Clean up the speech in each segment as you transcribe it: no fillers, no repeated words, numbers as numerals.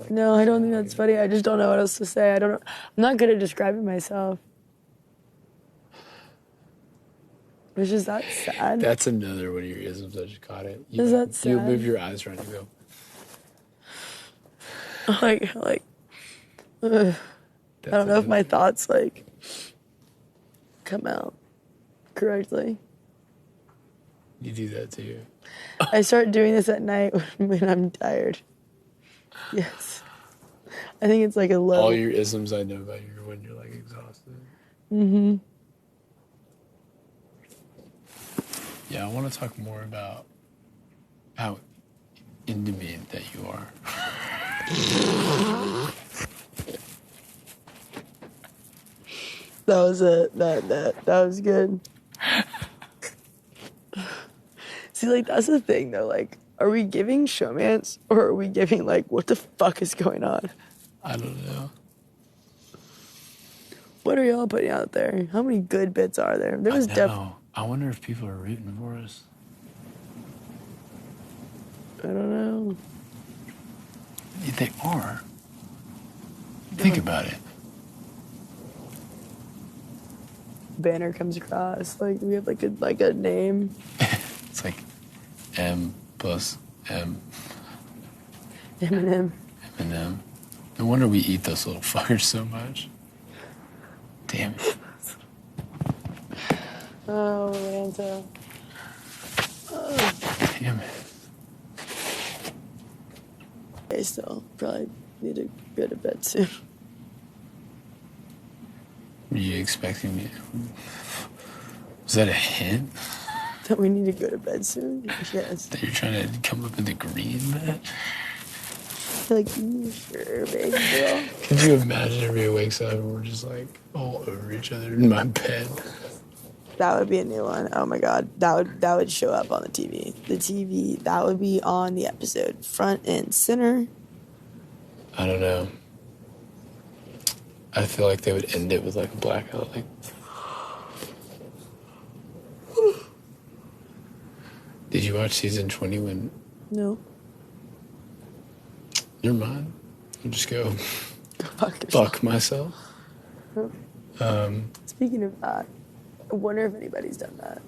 like... No, I don't think that's funny. I just don't know what else to say. I don't know. I'm not good at describing myself. Which is that sad? That's another one of your isms. I just caught it. Is that sad? You move your eyes around and go... I don't know if my thoughts, come out correctly. You do that too. I start doing this at night when I'm tired. Yes. I think it's like a low. All your isms I know about you are when you're like exhausted. Mm-hmm. Yeah, I want to talk more about how into me that you are. That was it. That was good. See, that's the thing, though. Are we giving showmance or are we giving, what the fuck is going on? I don't know. What are y'all putting out there? How many good bits are there? There was I wonder if people are rooting for us. I don't know. They are. Think about it. Banner comes across. Do we have, a name? It's like M plus M. M&M. M&M. No wonder we eat those little fuckers so much. Damn it. Oh, Atlanta. Oh. Damn it. I still probably need to go to bed soon. Were you expecting me? Was that a hint? That we need to go to bed soon? Yes. That you're trying to come up in the green, Matt? Sure, big girl. Could you imagine everybody wakes up and we're just all over each other in my bed? That would be a new one. Oh my god. That would show up on the TV. The TV, that would be on the episode. Front and center. I don't know. I feel like they would end it with a blackout. Did you watch season 20 when... No. Never mind. I'll just go fuck myself. Speaking of that, I wonder if anybody's done that.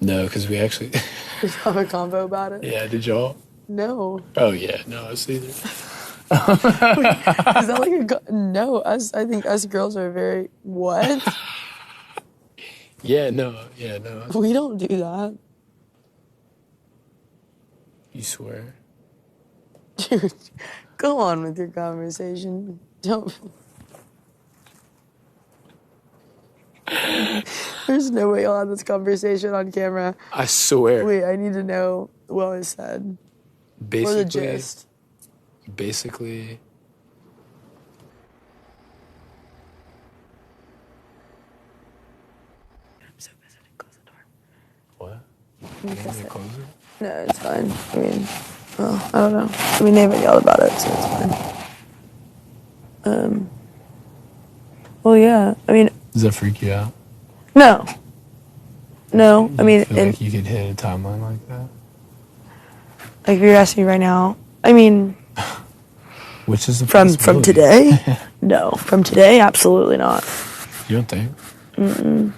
No, because we actually... Did you have a convo about it? Yeah, did y'all? No. Oh, yeah. No, us either. Wait, is that no, I think us girls are very... What? Yeah, no. We don't do that. You swear? Dude, go on with your conversation. Don't... There's no way you'll have this conversation on camera. I swear. Wait, I need to know what was said. Basically, or the gist. Basically... I'm so busy to close the door. What? You want me to close it? No, it's fine. I mean, well, I don't know. I mean, they haven't yelled about it, so it's fine. Well, yeah. I mean... Does that freak you out? No. No, I mean... You feel like you could hit a timeline like that? Like, if you're asking me right now, I mean... Which is the From today? No. From today, absolutely not. You don't think? Mm-mm.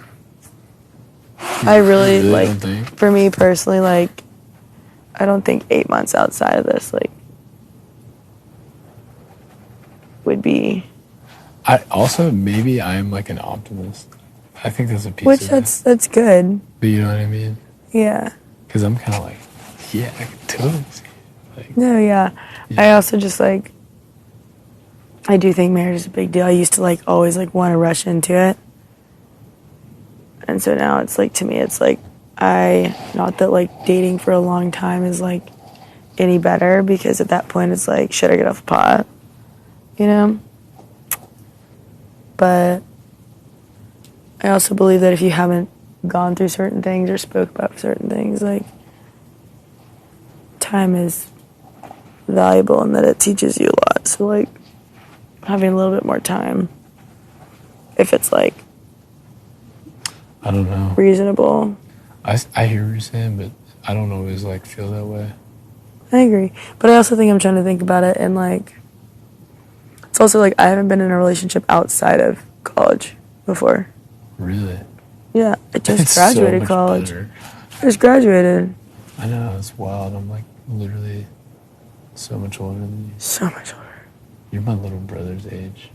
I really don't think? For me personally, I don't think 8 months outside of this, would be... Maybe I'm an optimist. I think that's a piece Which, of it. that's good. But you know what I mean? Yeah. Because I'm kind of yeah, I can totally see it. No, yeah. I also just, I do think marriage is a big deal. I used to, always, want to rush into it. And so now it's, to me, it's, not that, dating for a long time is, any better, because at that point it's, should I get off the pot? You know? But I also believe that if you haven't gone through certain things or spoke about certain things, time is valuable and that it teaches you a lot. So, having a little bit more time, if it's, I don't know. Reasonable. I hear what you're saying, but I don't always, feel that way. I agree. But I also think I'm trying to think about it in, It's also like I haven't been in a relationship outside of college before. Really? Yeah, I just It's graduated so much college. better. I just graduated. I know, it's wild. I'm like literally so much older than you. So much older. You're my little brother's age.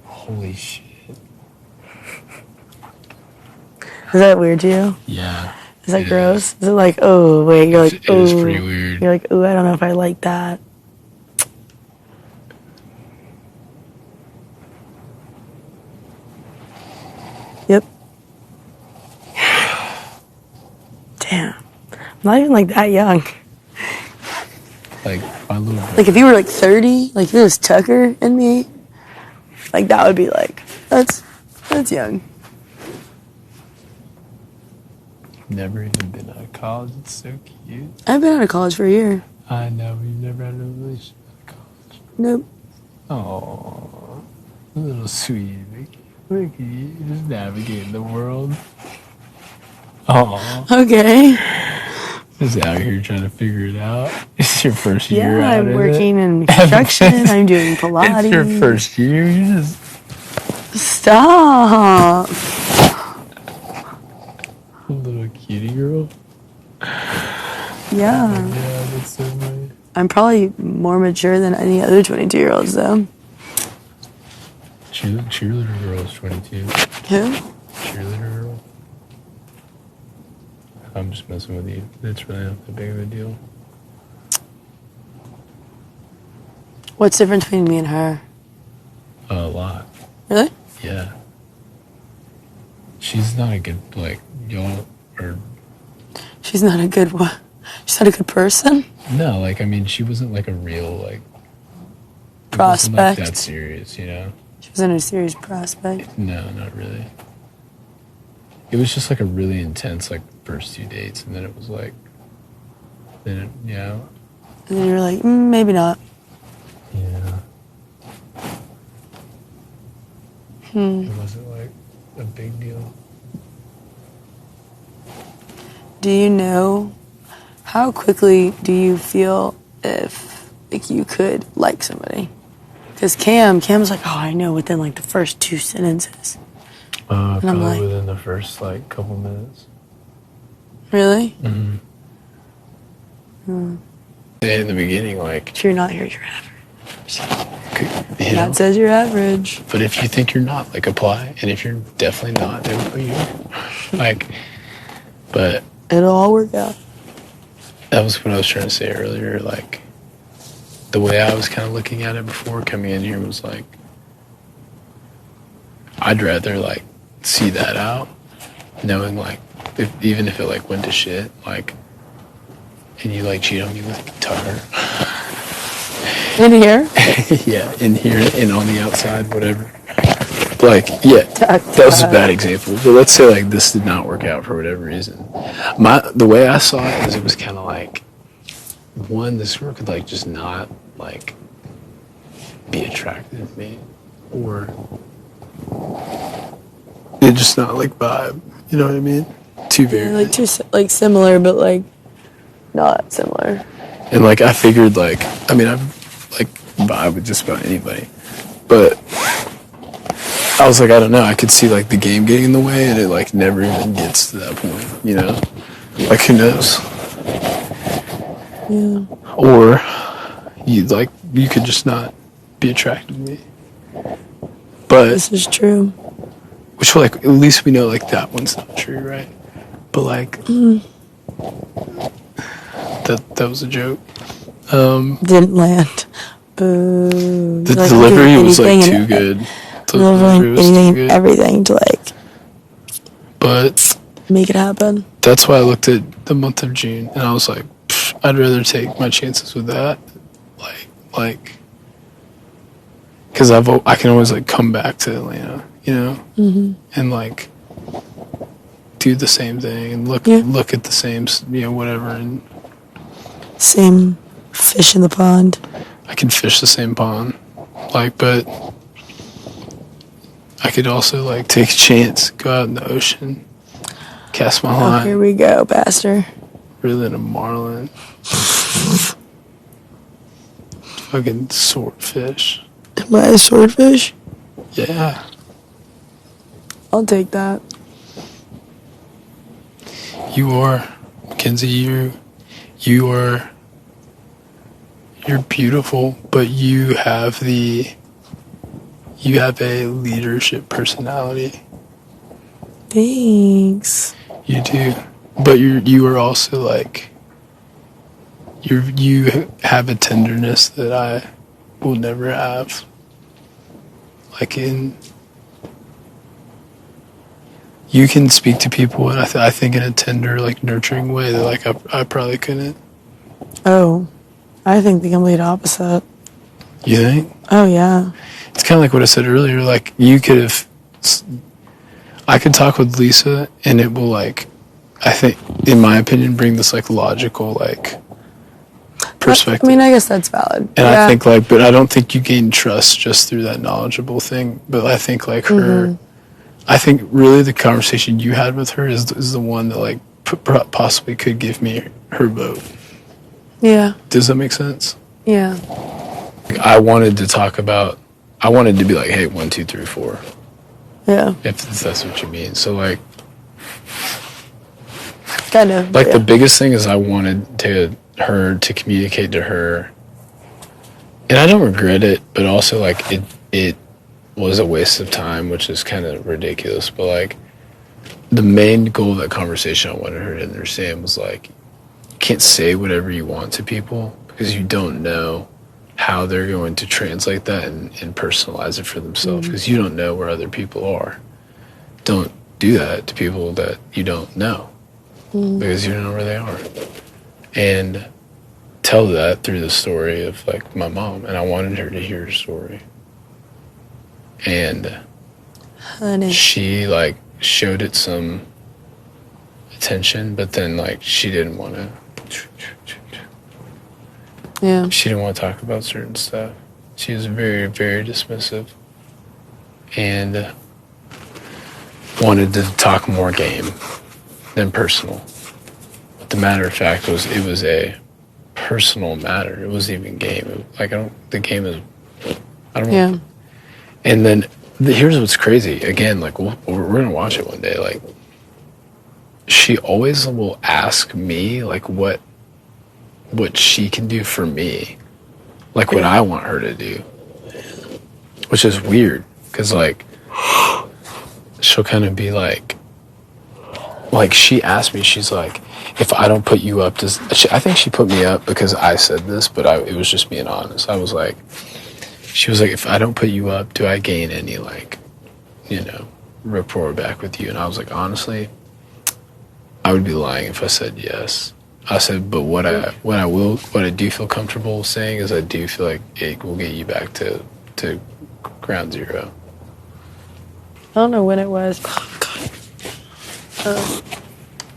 Holy shit. Is that weird to you? Yeah. Is that gross? Is it like, oh, wait, you're like, It is pretty weird. You're like, oh, I don't know if I like that. Yep. Damn. I'm not even like that young. Like, my little brother. Like, if you were like 30, like if it was Tucker and me, like that would be like, that's young. Never even been out of college. It's so cute. I've been out of college for a year. I know, but you've never had a relationship out of college. Nope. Oh, little sweetie. Look at you, just navigating the world. Oh, Okay. just out here trying to figure it out. It's your first year Yeah, out. I'm working in construction. I'm doing Pilates. It's your first year. You just Stop. little cutie girl. Yeah. Yeah, that's so funny. I'm probably more mature than any other 22-year-olds, though. Cheerleader girl is 22. Who? Cheerleader girl. I'm just messing with you. It's really not that big of a deal. What's the difference between me and her? A lot. Really? Yeah. She's not a good, like, y'all are... She's not a good one. She's not a good person? No, like, I mean, she wasn't, like, a real, like... Prospect. It wasn't, like, that serious, you know? She wasn't a serious prospect. No, not really. It was just, like, a really intense, like, first 2 dates, and then it was, like... Then, it, you know... And then you were like, maybe not. Yeah. It wasn't, like, a big deal. Do you know, how quickly do you feel if, like, you could like somebody? Because Cam's like, oh, I know within, like, the first 2 sentences. Probably like- within the first, like, couple minutes. Really? Mm-hmm. In the beginning, like... But you're not here, you're average. You know? That says you're average. But if you think you're not, like, apply. And if you're definitely not, then put you. Like, but... It'll all work out. That was what I was trying to say earlier. Like, the way I was kind of looking at it before coming in here was like, I'd rather, like, see that out, knowing, like, even if it, like, went to shit, like, and you, like, cheat on me with Tucker. In here? Yeah, in here and on the outside, whatever. Like, yeah, that was a bad example. But let's say, like, this did not work out for whatever reason. The way I saw it is it was kind of like, one, this girl could, like, just not, like, be attracted to me. Or it just not, like, vibe. You know what I mean? Too very... Like, too, like, similar, but, like, not similar. And, like, I figured, like, I mean, I've, like, vibe with just about anybody. But... I was like, I don't know, I could see, like, the game getting in the way, and it, like, never even gets to that point, you know? Like, who knows? Yeah. Or, you could just not be attracted to me. But, This is true. which, like, at least we know, like, that one's not true, right? But, like, that was a joke. Didn't land. Boo. The Like, delivery doing was, like, anything too and- good. The Delivering delivery was anything, too good. everything to, like, But... make it happen. That's why I looked at the month of June, and I was like, I'd rather take my chances with that, like, because I can always, like, come back to Atlanta, you know, and, like, do the same thing and look at the same, you know, whatever, and Same fish in the pond. I can fish the same pond, like, but I could also, like, take a chance, go out in the ocean, cast my Oh, line. here we go, bastard. Reel in a marlin. Fucking swordfish. Am I a swordfish? Yeah. I'll take that. You are, Makensy, you're beautiful, but you have a leadership personality. Thanks. You do. But you are also like, you have a tenderness that I will never have. Like you can speak to people, and I think in a tender, like nurturing way that like I probably couldn't. Oh, I think the complete opposite. You think? Oh yeah. It's kind of like what I said earlier. Like I could talk with Lisa, and it will like, I think, in my opinion, bring this like logical like perspective. I mean, I guess that's valid. And I think like, but I don't think you gain trust just through that knowledgeable thing. But I think like her, I think really the conversation you had with her is the one that like possibly could give me her vote. Yeah. Does that make sense? Yeah. I wanted to be like, hey, 1, 2, 3, 4. Yeah. If that's what you mean. So like, kind of. like the biggest thing is I wanted her to communicate to her, and I don't regret it, but also like it was a waste of time, which is kind of ridiculous. But like the main goal of that conversation I wanted her to understand was like, you can't say whatever you want to people because you don't know how they're going to translate that and personalize it for themselves, because you don't know where other people are. Don't do that to people that you don't know, because you don't know where they are. And tell that through the story of like my mom, and I wanted her to hear her story. And Honey. she like showed it some attention, but then like she didn't want to. Yeah. She didn't want to talk about certain stuff. She was very, very dismissive, and wanted to talk more game than personal. But the matter of fact was, it was a personal matter. It wasn't even game. The game is, I don't know. Yeah. And then here's what's crazy. Again, like we're gonna watch it one day. Like she always will ask me like what she can do for me, like what I want her to do, which is weird because like she'll kind of be like she asked me, she's like, if I don't put you up, I think she put me up because I said this, but it was just being honest. I was like, she was like, if I don't put you up, do I gain any like, rapport back with you? And I was like, honestly, I would be lying if I said yes. I said, but what I do feel comfortable saying is I do feel like it will get you back to ground zero. I don't know when it was.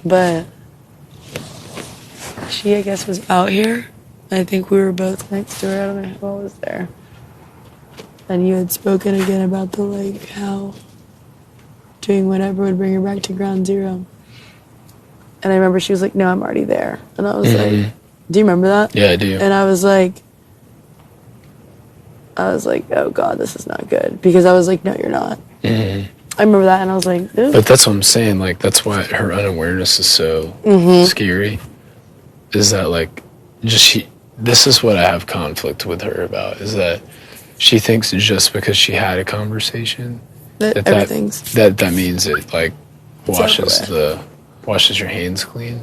But she, I guess, was out here. I think we were both next to her. I don't know who else was there. And you had spoken again about the like how doing whatever would bring her back to ground zero. And I remember she was like, no, I'm already there. And I was like, do you remember that? Yeah, I do. And I was like, oh God, this is not good. Because I was like, no, you're not. I remember that, and I was like, ooh. But that's what I'm saying. Like, that's why her unawareness is so scary. Is that like, this is what I have conflict with her about, is that she thinks just because she had a conversation that means it like washes your hands clean.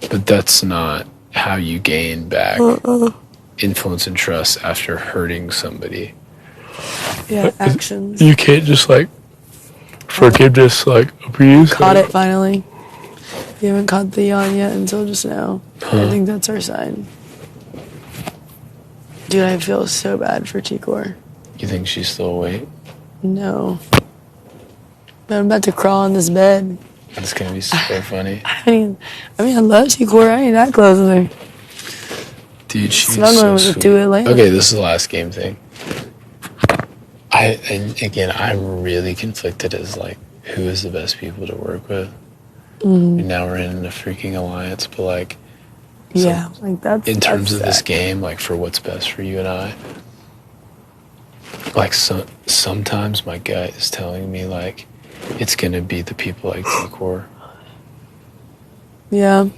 But that's not how you gain back influence and trust after hurting somebody. Yeah, actions. You can't just like forgiveness, like abuse. Caught it finally. You haven't caught the yawn yet until just now. I think that's our sign. Dude, I feel so bad for Tikor. You think she's still awake? No. But I'm about to crawl on this bed. It's gonna be so funny. I mean, I love Tikor. I ain't that close with her. Dude, she's snuggling so with sweet. to Atlanta. Okay, this is the last game thing. I'm really conflicted as like who is the best people to work with. Now we're in a freaking alliance, but like, yeah, like that's in terms of sad. this game, like for what's best for you and I. like sometimes my gut is telling me like it's gonna be the people like Decor. Yeah.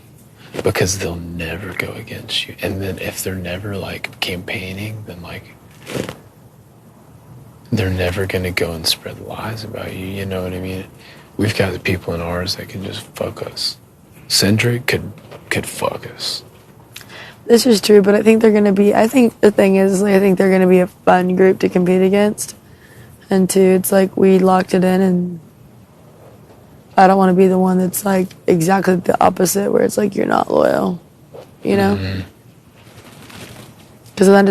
Because they'll never go against you. And then if they're never like campaigning, then like they're never gonna go and spread lies about you, you know what I mean? We've got the people in ours that can just fuck us. Cedric could fuck us. This is true, but I think I think the thing is, like, I think they're gonna be a fun group to compete against. And two, it's like we locked it in, and I don't want to be the one that's like exactly the opposite, where it's like you're not loyal, you know? Because then just